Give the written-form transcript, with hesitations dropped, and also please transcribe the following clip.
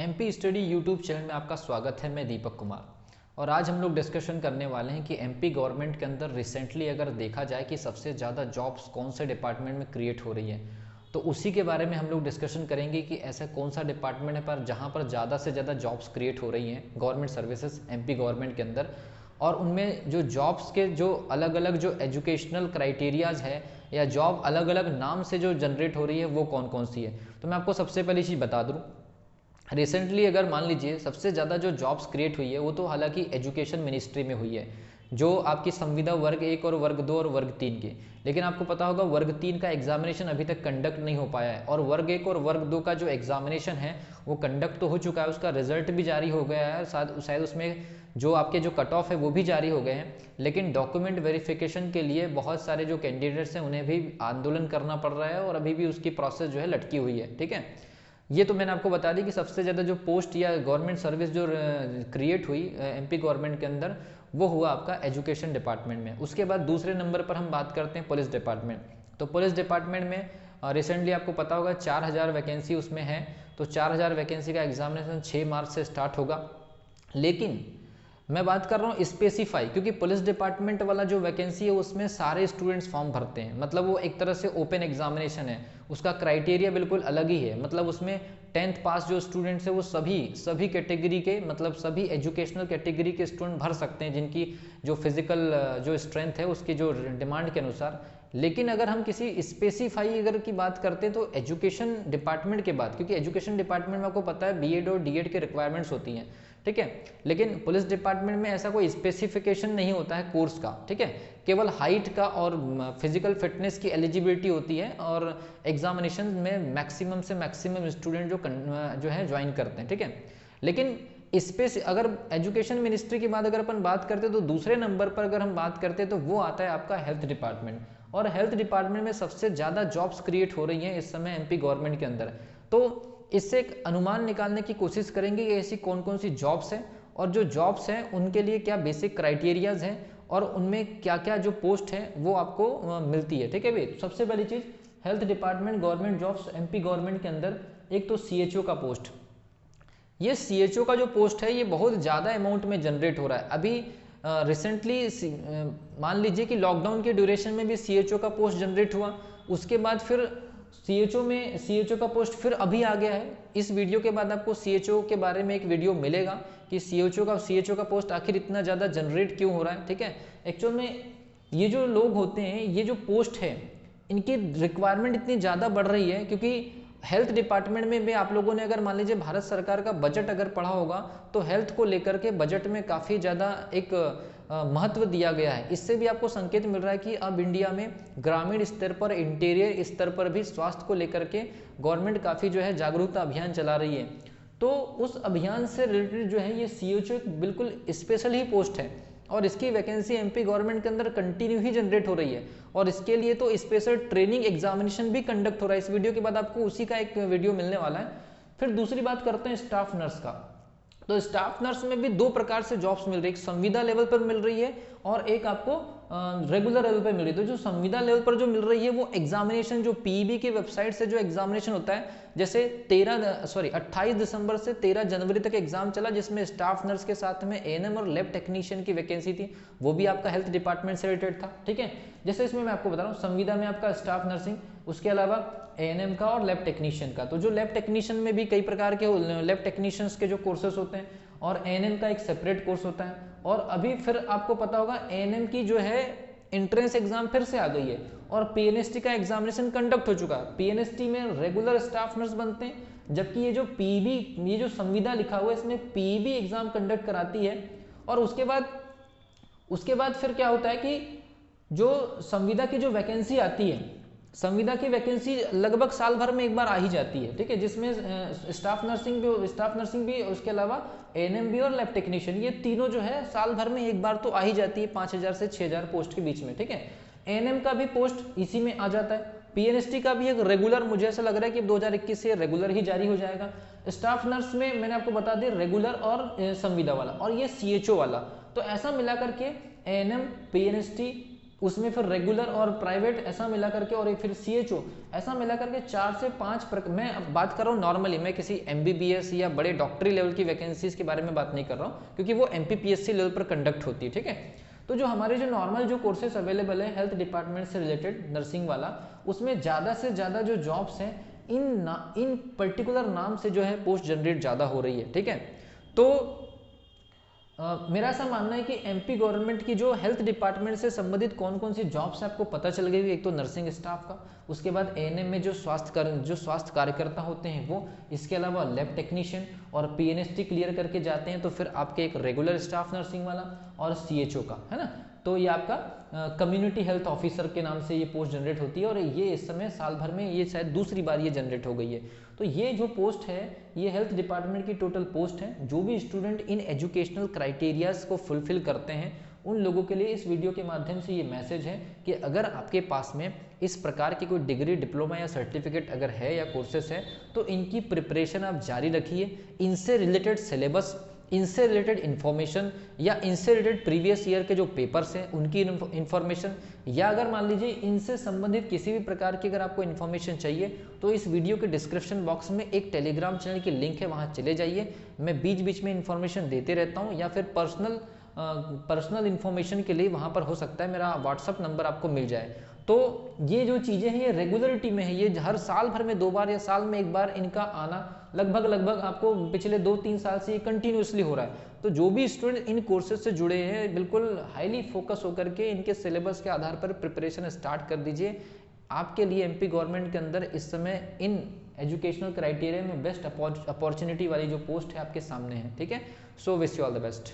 MP study YouTube channel में आपका स्वागत है। मैं दीपक कुमार और आज हम लोग डिस्कशन करने वाले हैं कि एमपी गवर्नमेंट के अंदर रिसेंटली अगर देखा जाए कि सबसे ज़्यादा जॉब्स कौन से डिपार्टमेंट में क्रिएट हो रही है, तो उसी के बारे में हम लोग डिस्कशन करेंगे कि ऐसा कौन सा डिपार्टमेंट है पर जहाँ पर ज़्यादा से ज़्यादा जॉब्स क्रिएट हो रही हैं गवर्नमेंट सर्विसेज एमपी गवर्नमेंट के अंदर, और उनमें जो जॉब्स के जो अलग अलग जो एजुकेशनल क्राइटेरियाज है या जॉब अलग अलग नाम से जो जनरेट हो रही है वो कौन कौन सी है। तो मैं आपको सबसे पहली चीज़ बता दूँ, रिसेंटली अगर मान लीजिए सबसे ज़्यादा जो जॉब्स क्रिएट हुई है वो तो हालांकि एजुकेशन मिनिस्ट्री में हुई है, जो आपकी संविदा वर्ग 1 और वर्ग 2 और वर्ग 3 की। लेकिन आपको पता होगा वर्ग 3 का एग्जामिनेशन अभी तक कंडक्ट नहीं हो पाया है, और वर्ग 1 और वर्ग 2 का जो एग्जामिनेशन है वो कंडक्ट तो हो चुका है, उसका रिजल्ट भी जारी हो गया है, शायद उसमें जो आपके जो कट ऑफ है वो भी जारी हो गए हैं। लेकिन डॉक्यूमेंट वेरिफिकेशन के लिए बहुत सारे जो कैंडिडेट्स हैं उन्हें भी आंदोलन करना पड़ रहा है और अभी भी उसकी प्रोसेस जो है लटकी हुई है। ठीक है, ये तो मैंने आपको बता दी कि सबसे ज़्यादा जो पोस्ट या गवर्नमेंट सर्विस जो क्रिएट हुई एमपी गवर्नमेंट के अंदर वो हुआ आपका एजुकेशन डिपार्टमेंट में। उसके बाद दूसरे नंबर पर हम बात करते हैं पुलिस डिपार्टमेंट। तो पुलिस डिपार्टमेंट में रिसेंटली आपको पता होगा 4000 वैकेंसी उसमें है, तो 4000 वैकेंसी का एग्जामिनेशन 6 मार्च से स्टार्ट होगा। लेकिन मैं बात कर रहा हूँ स्पेसिफाई, क्योंकि पुलिस डिपार्टमेंट वाला जो वैकेंसी है उसमें सारे स्टूडेंट्स फॉर्म भरते हैं, मतलब वो एक तरह से ओपन एग्जामिनेशन है, उसका क्राइटेरिया बिल्कुल अलग ही है। मतलब उसमें 10th पास जो स्टूडेंट्स है वो सभी कैटेगरी के, मतलब सभी एजुकेशनल कैटेगरी के स्टूडेंट भर सकते हैं जिनकी जो फिजिकल जो स्ट्रेंथ है उसकी जो डिमांड के अनुसार। लेकिन अगर हम किसी स्पेसिफाई अगर की बात करते हैं तो एजुकेशन डिपार्टमेंट के बाद, क्योंकि एजुकेशन डिपार्टमेंट में आपको पता है बीएड और डीएड के रिक्वायरमेंट्स होती हैं, ठीक है, लेकिन पुलिस डिपार्टमेंट में ऐसा कोई स्पेसिफिकेशन नहीं होता है कोर्स का, ठीक है, केवल हाइट का और फिजिकल फिटनेस की एलिजिबिलिटी होती है, और एग्जामिनेशन में मैक्सिमम से मैक्सिमम स्टूडेंट जो है ज्वाइन करते हैं। ठीक है, लेकिन अगर एजुकेशन मिनिस्ट्री की बात अगर अपन बात करते हैं तो दूसरे नंबर पर अगर हम बात करते हैं तो वो आता है आपका हेल्थ डिपार्टमेंट, और हेल्थ डिपार्टमेंट में सबसे ज़्यादा जॉब्स क्रिएट हो रही हैं इस समय एमपी गवर्नमेंट के अंदर। तो इससे एक अनुमान निकालने की कोशिश करेंगे कि ऐसी कौन कौन सी जॉब्स हैं, और जो जॉब्स हैं उनके लिए क्या बेसिक क्राइटेरियाज हैं, और उनमें क्या क्या जो पोस्ट है वो आपको मिलती है। ठीक है भाई, सबसे पहली चीज़ health department government jobs MP government के अंदर, एक तो सीएचओ का पोस्ट। ये सीएचओ का जो पोस्ट है ये बहुत ज़्यादा अमाउंट में जनरेट हो रहा है। अभी रिसेंटली मान लीजिए कि लॉकडाउन के ड्यूरेशन में भी सीएचओ का पोस्ट जनरेट हुआ, उसके बाद फिर सीएचओ का पोस्ट फिर अभी आ गया है। इस वीडियो के बाद आपको सीएचओ के बारे में एक वीडियो मिलेगा कि सीएचओ का पोस्ट आखिर इतना ज़्यादा जनरेट क्यों हो रहा है। ठीक है, एक्चुअल में ये जो लोग होते हैं, ये जो पोस्ट है, इनकी रिक्वायरमेंट इतनी ज़्यादा बढ़ रही है क्योंकि हेल्थ डिपार्टमेंट में भी आप लोगों ने अगर मान लीजिए भारत सरकार का बजट अगर पढ़ा होगा तो हेल्थ को लेकर के बजट में काफ़ी ज़्यादा एक महत्व दिया गया है। इससे भी आपको संकेत मिल रहा है कि अब इंडिया में ग्रामीण स्तर पर, इंटीरियर स्तर पर भी स्वास्थ्य को लेकर के गवर्नमेंट काफ़ी जो है जागरूकता अभियान चला रही है। तो उस अभियान से रिलेटेड जो है ये सीएचओ एक बिल्कुल स्पेशल ही पोस्ट है, और इसकी वैकेंसी एमपी गवर्नमेंट के अंदर कंटिन्यू ही जनरेट हो रही है, और इसके लिए तो स्पेशल ट्रेनिंग एग्जामिनेशन भी कंडक्ट हो रहा है। इस वीडियो के बाद आपको उसी का एक वीडियो मिलने वाला है। फिर दूसरी बात करते हैं स्टाफ नर्स का। तो स्टाफ नर्स में भी दो प्रकार से जॉब्स मिल रही है, एक संविदा लेवल पर मिल रही है और एक आपको रेगुलर लेवल पर मिल रही है। तो जो संविदा लेवल पर जो मिल रही है वो एग्जामिनेशन जो पीईबी की वेबसाइट से जो एग्जामिनेशन होता है, जैसे 28 दिसंबर से 13 जनवरी तक एग्जाम चला, जिसमें स्टाफ नर्स के साथ में एएनएम और लैब टेक्नीशियन की वैकेंसी थी, वो भी आपका हेल्थ डिपार्टमेंट से रिलेटेड था। ठीक है, जैसे इसमें मैं आपको बता रहा हूँ संविदा में आपका स्टाफ नर्सिंग, उसके अलावा एएनएम का और लैब टेक्नीशियन का। तो जो लैब टेक्नीशियन में भी कई प्रकार के लैब टेक्नीशियंस के जो कोर्सेस होते हैं, और एएनएम का एक सेपरेट कोर्स होता है। और अभी फिर आपको पता होगा एएनएम की जो है एंट्रेंस एग्जाम फिर से आ गई है, और पीएनएसटी का एग्जामिनेशन कंडक्ट हो चुका है। पीएनएसटी में रेगुलर स्टाफ नर्स बनते हैं, जबकि ये जो पीईबी, ये जो संविदा लिखा हुआ है इसमें पीईबी एग्जाम कंडक्ट कराती है। और उसके बाद फिर क्या होता है कि जो संविदा की जो वैकेंसी आती है, संविदा की वैकेंसी लगभग साल भर में एक बार आ ही जाती है। ठीक है, जिसमें स्टाफ नर्सिंग भी उसके अलावा एएनएम भी और लैब टेक्नीशियन, ये तीनों जो है साल भर में एक बार तो आ ही जाती है 5000 से 6000 पोस्ट के बीच में। ठीक है, एएनएम का भी पोस्ट इसी में आ जाता है। पीएनएसटी का भी एक रेगुलर, मुझे ऐसा लग रहा है कि 2021 से रेगुलर ही जारी हो जाएगा। स्टाफ नर्स में मैंने आपको बता दिया रेगुलर और संविदा वाला, और ये सीएचओ वाला। तो ऐसा मिला करके एएनएम, पीएनएसटी, उसमें फिर रेगुलर और प्राइवेट ऐसा मिला करके, और एक फिर CHO ऐसा मिला करके 4 से 5 मैं अब बात कर रहा हूँ नॉर्मली, मैं किसी MBBS या बड़े डॉक्टरी लेवल की वैकेंसीज के बारे में बात नहीं कर रहा हूँ, क्योंकि वो MPPSC लेवल पर कंडक्ट होती है, ठीक है। तो जो हमारे जो नॉर्मल जो कोर्सेज अवेलेबल है हेल्थ डिपार्टमेंट से रिलेटेड नर्सिंग वाला, उसमें ज़्यादा से ज़्यादा जो जॉब्स हैं इन पर्टिकुलर नाम से जो है पोस्ट जनरेट ज़्यादा हो रही है, ठीक है। तो मेरा ऐसा मानना है कि MP गवर्नमेंट की जो हेल्थ डिपार्टमेंट से संबंधित कौन कौन सी जॉब्स है आपको पता चल गई। एक तो नर्सिंग स्टाफ का, उसके बाद ANM में जो स्वास्थ्य कार्यकर्ता होते हैं वो, इसके अलावा लैब टेक्नीशियन, और PNST क्लियर करके जाते हैं तो फिर आपके एक रेगुलर स्टाफ नर्सिंग वाला, और CHO का, है ना। तो ये आपका कम्युनिटी हेल्थ ऑफिसर के नाम से ये पोस्ट जनरेट होती है, और ये इस समय साल भर में ये शायद दूसरी बार ये जनरेट हो गई है। तो ये जो पोस्ट है ये हेल्थ डिपार्टमेंट की टोटल पोस्ट है। जो भी स्टूडेंट इन एजुकेशनल क्राइटेरियाज को फुलफिल करते हैं उन लोगों के लिए इस वीडियो के माध्यम से ये मैसेज है कि अगर आपके पास में इस प्रकार की कोई डिग्री, डिप्लोमा या सर्टिफिकेट अगर है या कोर्सेस है तो इनकी प्रिपरेशन आप जारी रखिए। इनसे रिलेटेड सिलेबस, इनसे रिलेटेड इन्फॉर्मेशन या इनसे रिलेटेड प्रीवियस ईयर के जो पेपर्स हैं उनकी इन्फॉर्मेशन, या अगर मान लीजिए इनसे संबंधित किसी भी प्रकार की अगर आपको इन्फॉर्मेशन चाहिए तो इस वीडियो के डिस्क्रिप्शन बॉक्स में एक टेलीग्राम चैनल की लिंक है, वहाँ चले जाइए। मैं बीच बीच में इन्फॉर्मेशन देते रहता हूँ, या फिर पर्सनल इन्फॉर्मेशन के लिए वहाँ पर हो सकता है मेरा व्हाट्सअप नंबर आपको मिल जाए। तो ये जो चीज़ें हैं ये रेगुलरिटी में है, ये हर साल भर में 2 बार या साल में 1 बार इनका आना लगभग आपको पिछले 2-3 साल से ये कंटिन्यूसली हो रहा है। तो जो भी स्टूडेंट इन कोर्सेज से जुड़े हैं बिल्कुल हाईली फोकस होकर के इनके सिलेबस के आधार पर प्रिपरेशन स्टार्ट कर दीजिए। आपके लिए MP गवर्नमेंट के अंदर इस समय इन एजुकेशनल क्राइटेरिया में बेस्ट अपॉर्चुनिटी वाली जो पोस्ट है आपके सामने है, ठीक है। So wish you all the best.